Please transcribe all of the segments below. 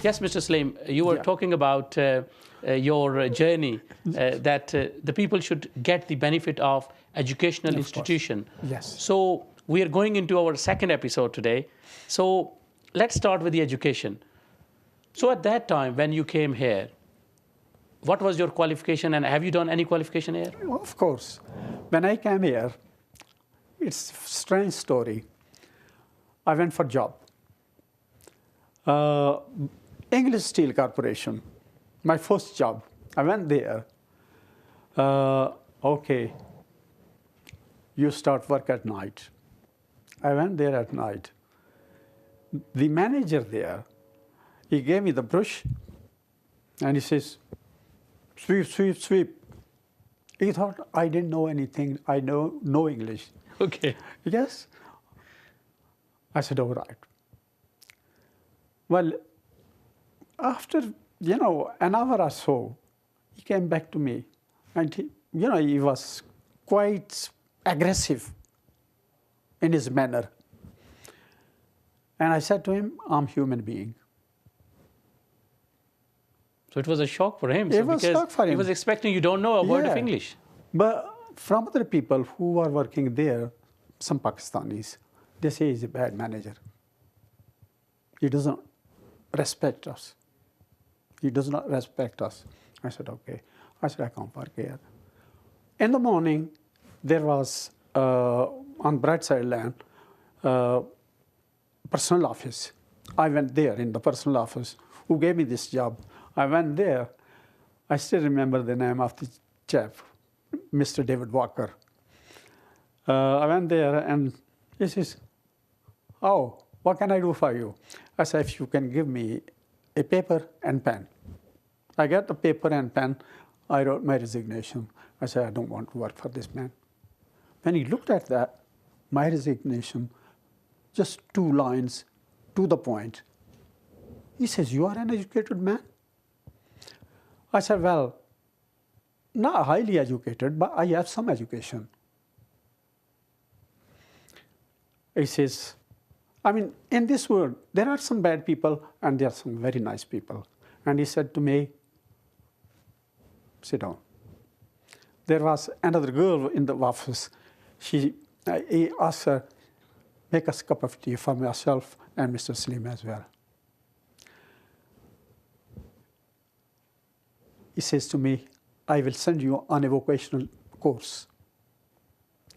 Yes, Mr. Salim, you were talking about your journey, that the people should get the benefit of educational institution. Yes. So we are going into our second episode today. So let's start with the education. So at that time, when you came here, what was your qualification, and have you done any qualification here? Of course. When I came here, it's a strange story. I went for job. English Steel Corporation, my first job. I went there. Okay, you start work at night. I went there at night. The manager there, he gave me the brush, and he says, sweep, sweep, sweep. He thought I didn't know anything. I know no English. Okay. Yes. I said, all right. Well, after, an hour or so, he came back to me. And, he was quite aggressive in his manner. And I said to him, I'm a human being. So it was a shock for him. It was a shock for him. He was expecting you don't know a word of English. But from other people who are working there, some Pakistanis, they say he's a bad manager. He doesn't respect us. He does not respect us. I said, okay. I said, I can't work here. In the morning, there was, on Brightside Land, personal office. I went there in the personal office. Who gave me this job? I went there. I still remember the name of the chap, Mr. David Walker. I went there, and he says, oh, what can I do for you? I said, if you can give me a paper and pen. I got the paper and pen. I wrote my resignation. I said, I don't want to work for this man. When he looked at that, my resignation, just 2 lines, to the point. He says, you are an educated man? I said, well, not highly educated, but I have some education. He says, I mean, in this world, there are some bad people and there are some very nice people. And he said to me, sit down. There was another girl in the office. He asked her, make us a cup of tea for myself and Mr. Salim as well. He says to me, I will send you on a vocational course.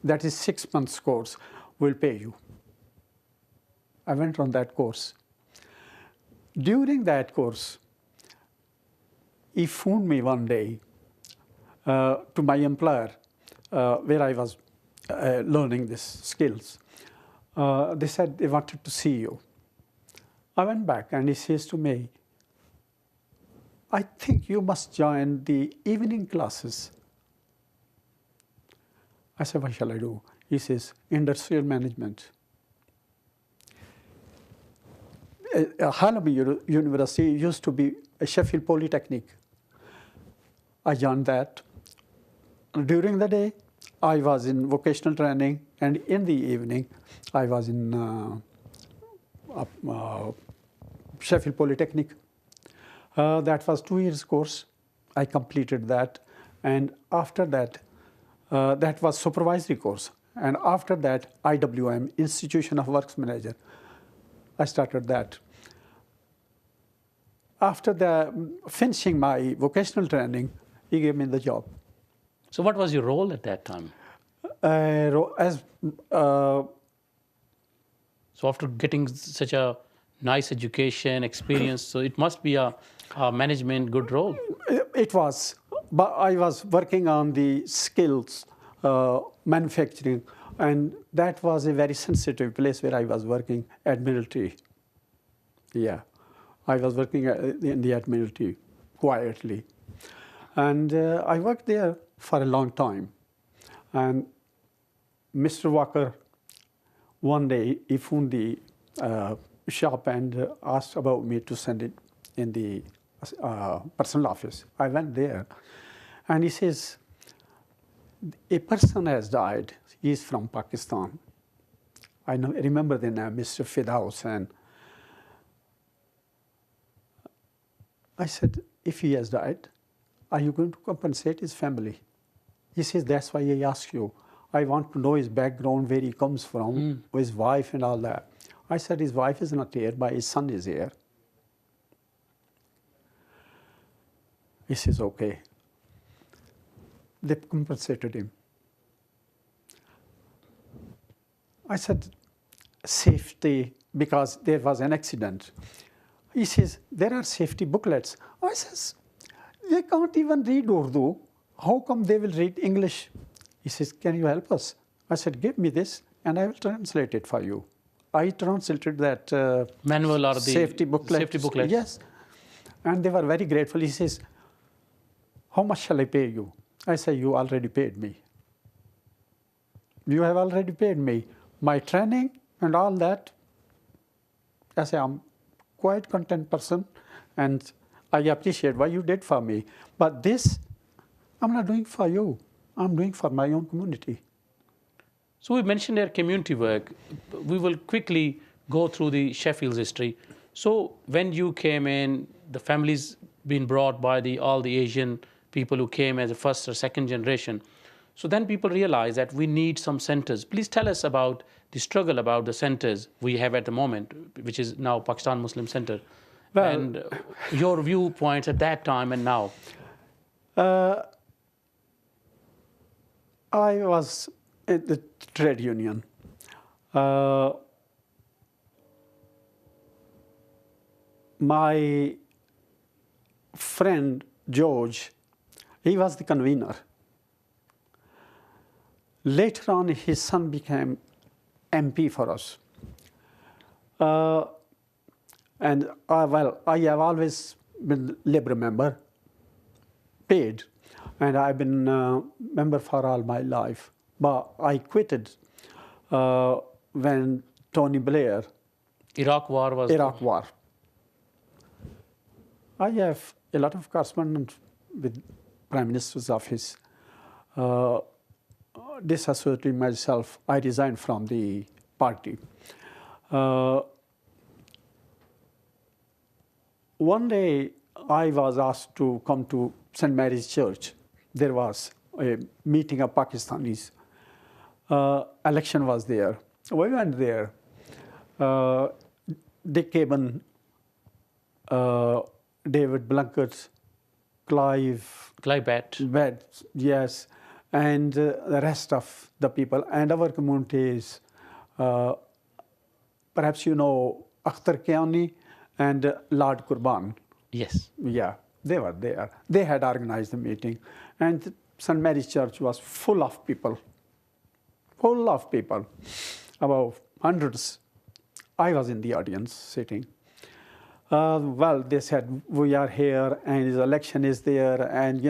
That is 6 months course. We'll pay you. I went on that course. During that course, he phoned me one day to my employer, where I was learning these skills. They said they wanted to see you. I went back, and he says to me, I think you must join the evening classes. I said, what shall I do? He says, industrial management. Harlem University used to be a Sheffield Polytechnic. I joined that. During the day, I was in vocational training, and in the evening, I was in Sheffield Polytechnic. That was 2 years course. I completed that, and after that, that was supervisory course. And after that, IWM, Institution of Works Manager. I started that. After finishing my vocational training, he gave me the job. So what was your role at that time? So after getting such a nice education, experience, so it must be a management good role. It was, but I was working on the skills, manufacturing, and that was a very sensitive place where I was working, Admiralty. Yeah, I was working in the Admiralty quietly. And I worked there for a long time. And Mr. Walker, one day, he phoned the shop and asked about me to send it in the personal office. I went there, and he says, a person has died. He's from Pakistan. I remember the name, Mr. Fidaus, and I said, if he has died, are you going to compensate his family? He says, that's why I ask you. I want to know his background, where he comes from, his wife and all that. I said, his wife is not here, but his son is here. He says, okay. They compensated him. I said, safety, because there was an accident. He says, there are safety booklets. I says, they can't even read Urdu. How come they will read English? He says, can you help us? I said, give me this and I will translate it for you. I translated that manual or the safety booklet. Safety booklet. Yes. And they were very grateful. He says, how much shall I pay you? I say, you already paid me. You have already paid me. My training and all that. I say, I'm quite content person and I appreciate what you did for me. But this, I'm not doing for you. I'm doing for my own community. So we mentioned their community work. We will quickly go through the Sheffield's history. So when you came in, the family's been brought by all the Asian people who came as a first or second generation. So then people realize that we need some centers. Please tell us about the struggle about the centers we have at the moment, which is now Pakistan Muslim Center, Well, and your viewpoints at that time and now. I was at the trade union. My friend George, he was the convener. Later on, his son became MP for us. And I have always been Labour member, paid, and I've been member for all my life. But I quitted when Tony Blair, Iraq War was... Iraq War. I have a lot of correspondence with Prime Minister's office. Disassociating myself, I resigned from the party. One day, I was asked to come to St. Mary's Church. There was a meeting of Pakistanis. Election was there. We went there. Dick Caban, David Blunkett, Clive Bett, yes, and the rest of the people and our communities. Perhaps you know Akhtar Kiani and Lord Qurban. yes. Yeah, they were there. They had organized the meeting. And St. Mary's Church was full of people. Full of people. About hundreds. I was in the audience sitting. Well, they said, we are here and his election is there and,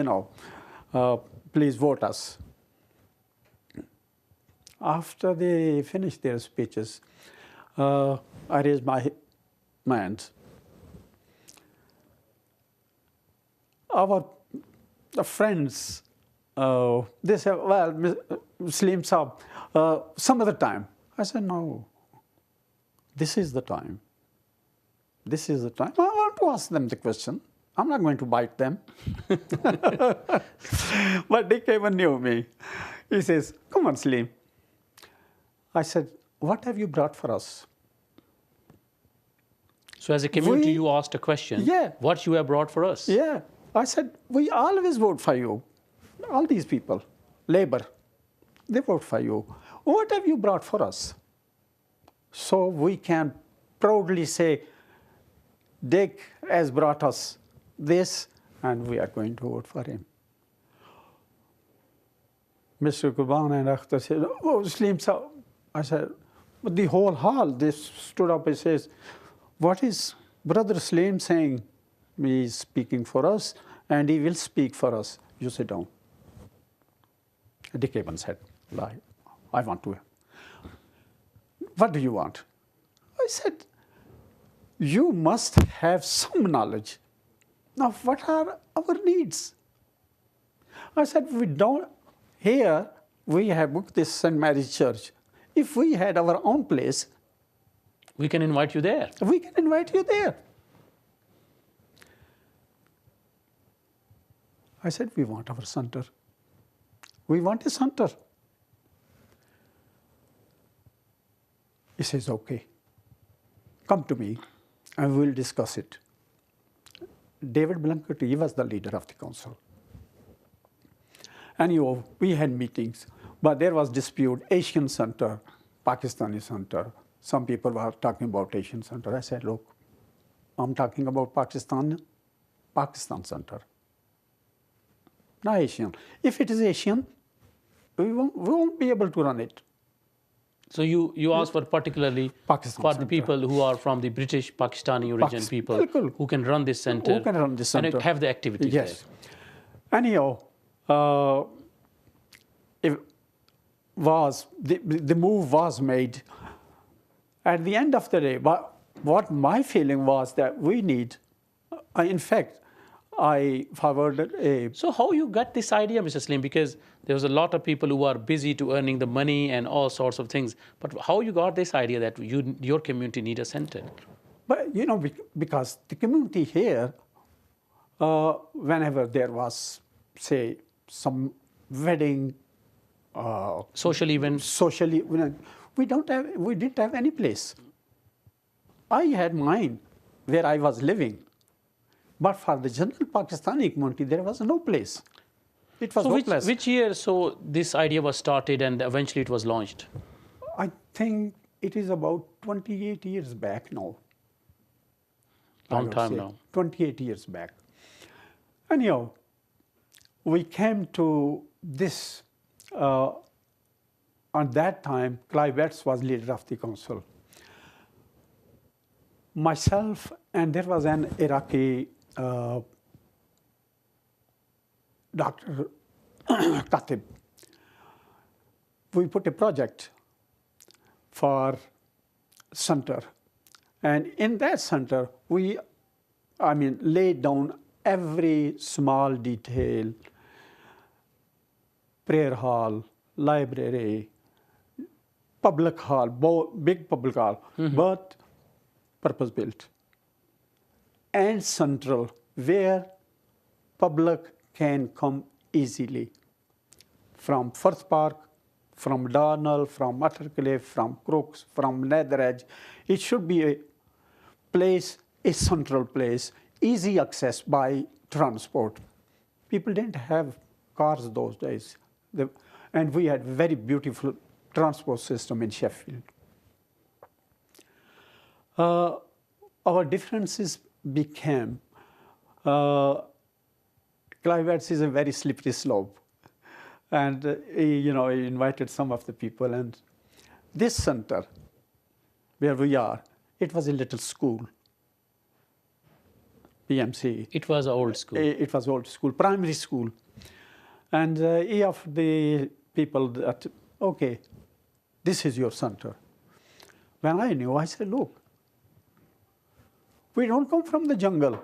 please vote us. After they finished their speeches, I raised my hand. Our friends, they said, well, Salim Saab, some other time. I said, no, this is the time. This is the time. I want to ask them the question. I'm not going to bite them. But Dick Caban knew me. He says, come on, Salim. I said, what have you brought for us? So as a community, you asked a question. Yeah. What you have brought for us? Yeah. I said, we always vote for you. All these people, Labour, they vote for you. What have you brought for us? So we can proudly say, Dick has brought us this, and we are going to vote for him. Mr. Qurban and Akhtar said, oh, Salim Saab. I said, but the whole hall, they stood up and says, what is Brother Salim saying? He is speaking for us, and he will speak for us. You sit down. Dick Caban said, I want to. What do you want? I said, you must have some knowledge. Now, what are our needs? I said, we don't, here we have booked this St. Mary's Church. If we had our own place, we can invite you there. we can invite you there. I said, we want our center. We want a center. He says, okay, come to me and we'll discuss it. David Blunkett, he was the leader of the council. And we had meetings, but there was dispute, Asian center, Pakistani center. Some people were talking about Asian center. I said, look, I'm talking about Pakistan center, not Asian. If it is Asian, we won't be able to run it. So you asked for particularly Pakistan for center. the people who are from the British Pakistani origin people who can run this center. Who can run this center. And have the activities yes. there. Anyhow, the move was made. At the end of the day, what my feeling was that we need, in fact, I forwarded a... So how you got this idea, Mr. Salim? Because there was a lot of people who are busy to earning the money and all sorts of things. But how you got this idea that your community need a center? But, because the community here, whenever there was, say, some wedding... social events? We didn't have any place. I had mine where I was living. But for the general Pakistani community, there was no place. It was hopeless. Which year this idea was started and eventually it was launched? I think it is about 28 years back now. Long time now. 28 years back. Anyhow, we came to this. At that time, Clive Betts was leader of the council. Myself, and there was an Iraqi Dr. Khatib. We put a project for center. And in that center, we laid down every small detail, prayer hall, library, public hall, big public hall, but purpose-built. And central, where public can come easily. From Firth Park, from Darnall, from Uttercliffe, from Crooks, from Nether Edge. It should be a place, a central place, easy access by transport. People didn't have cars those days. And we had very beautiful transport system in Sheffield. Our differences became, Clive Betts is a very slippery slope. And he invited some of the people, and this center where we are, it was a little school, PMC. It was an old school. It was old school, primary school. And he offered the people that, okay, this is your center. When I knew, I said, look, we don't come from the jungle.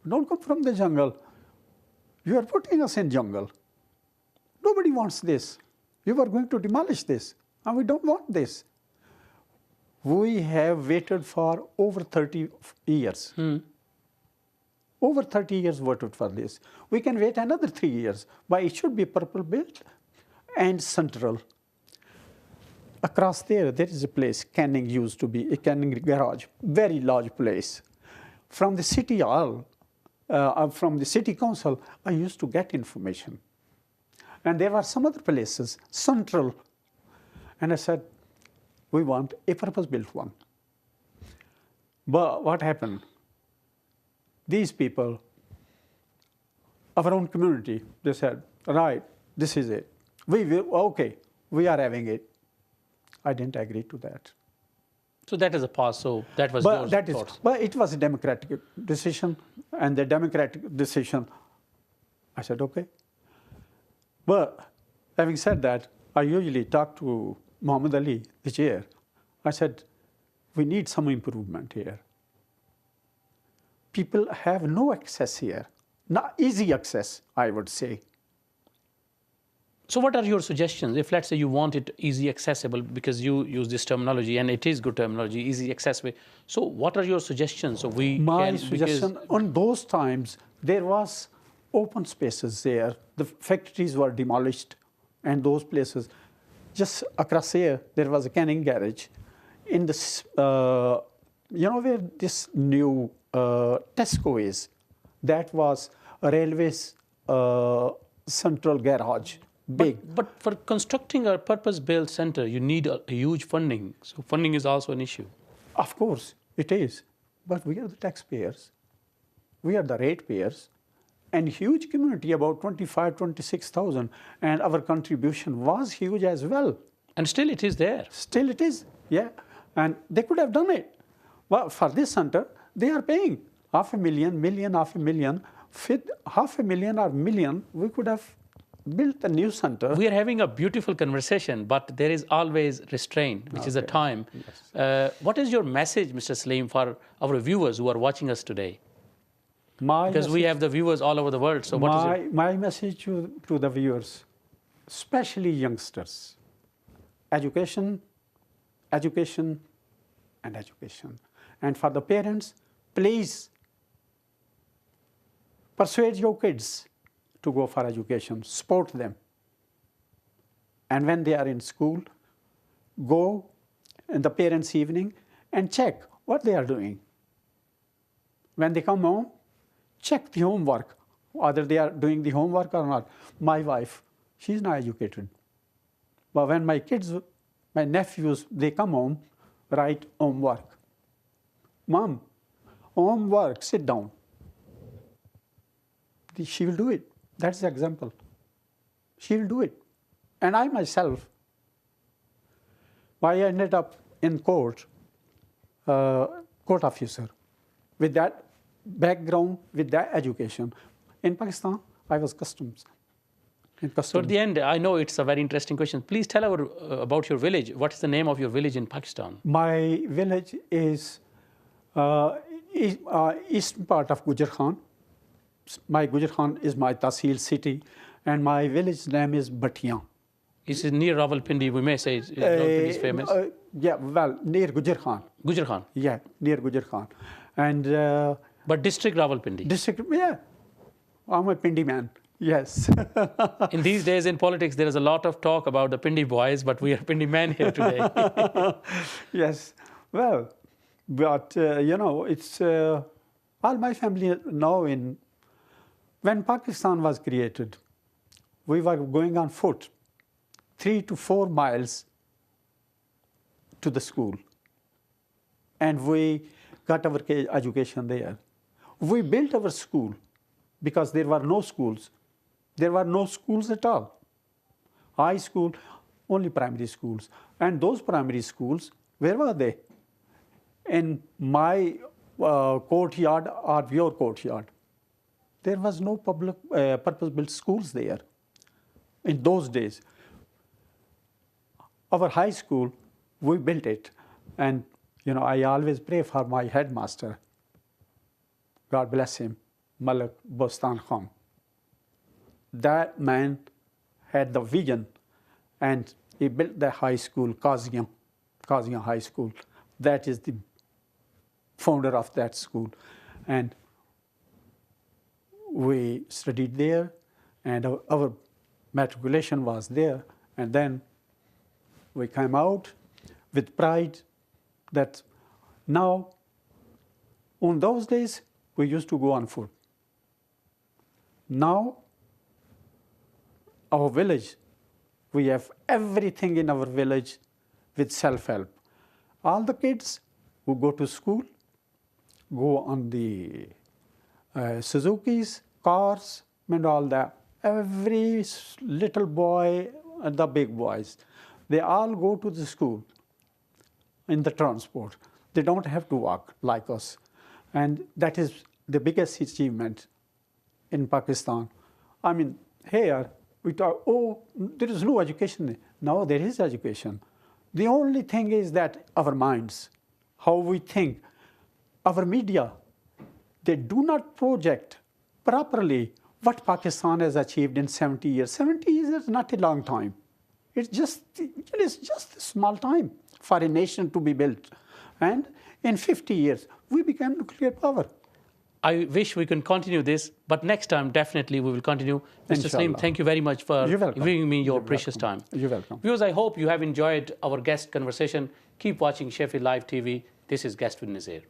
Don't come from the jungle. You are putting us in jungle. Nobody wants this. You are going to demolish this, and we don't want this. We have waited for over 30 years. Over 30 years waited for this. We can wait another 3 years, but it should be purpose-built and central. Across there is a place Canning used to be, a Canning garage, very large place. From the city hall, from the city council, I used to get information. And there were some other places, central. And I said, we want a purpose-built one. But what happened? These people, our own community, they said, right, this is it. Okay, we are having it. I didn't agree to that. So that is a pause. So that was your thoughts. But it was a democratic decision, and the democratic decision, I said, okay. But having said that, I usually talk to Muhammad Ali, the chair. I said, we need some improvement here. People have no access here, not easy access, I would say. So what are your suggestions? If, let's say, you want it easy accessible, because you use this terminology, and it is good terminology, easy accessible. So what are your suggestions? So My suggestion, on those times, there was open spaces there. The factories were demolished, and those places, just across here, there was a canning garage. In this, where this new Tesco is, that was a railway's central garage, big. But for constructing a purpose-built center, you need a huge funding. So funding is also an issue. Of course, it is. But we are the taxpayers. We are the ratepayers. And huge community, about 26,000. And our contribution was huge as well. And still it is there. Still it is, yeah. And they could have done it. Well, for this center, they are paying $500,000, $500,000. With $500,000 or $1 million, we could have built a new center. We are having a beautiful conversation, but there is always restraint, which is a time. Yes. What is your message, Mr. Salim, for our viewers who are watching us today? Because we have the viewers all over the world. So what is my message to the viewers, especially youngsters, education, education, and education. And for the parents, please persuade your kids to go for education, support them. And when they are in school, go in the parents' evening and check what they are doing. When they come home, check the homework, whether they are doing the homework or not. My wife, she's not educated. But when my kids, my nephews, they come home, write homework. Mom, homework, sit down. She will do it. That's the example. She will do it. And I myself, I ended up in court, court officer, with that background, with that education. In Pakistan, I was customs. So at the end, I know it's a very interesting question. Please tell about your village. What is the name of your village in Pakistan? My village is eastern part of Gujar Khan. My Gujar Khan is my Tahsil city, and my village name is Bhattiyan. It's near Rawalpindi, we may say. Rawalpindi is famous. Yeah, well, near Gujar Khan. Gujar Khan? Yeah, near Gujar Khan. And but district Rawalpindi? District, yeah. I'm a Pindi man, yes. In these days in politics, there is a lot of talk about the Pindi boys, but we are Pindi men here today. Yes, well, but, it's all my family know when Pakistan was created, we were going on foot 3 to 4 miles to the school. And we got our education there. We built our school because there were no schools. There were no schools at all. High school, only primary schools. And those primary schools, where were they? In my courtyard or your courtyard. There was no public purpose-built schools there in those days. Our high school, we built it. And, I always pray for my headmaster. God bless him, Malik Bostan Khan. That man had the vision, and he built the high school, Qaziyan High School. That is the founder of that school. And we studied there, and our matriculation was there. And then we came out with pride that now, on those days, we used to go on foot. Now, our village, we have everything in our village with self-help. All the kids who go to school go on the Suzuki's, cars, and all that. Every little boy and the big boys, they all go to the school in the transport. They don't have to walk like us. And that is the biggest achievement in Pakistan. I mean, here we talk, there is no education. No, there is education. The only thing is that our minds, how we think, our media, they do not project properly what Pakistan has achieved in 70 years. 70 years is not a long time. It is just a small time for a nation to be built. And in 50 years, we became nuclear power. I wish we can continue this, but next time definitely we will continue. Mr. Salim, Inshallah. thank you very much for You're welcome. giving me your You're precious welcome. time. You're welcome. Viewers, I hope you have enjoyed our guest conversation. Keep watching Sheffield Live TV. This is Guest with Nazir.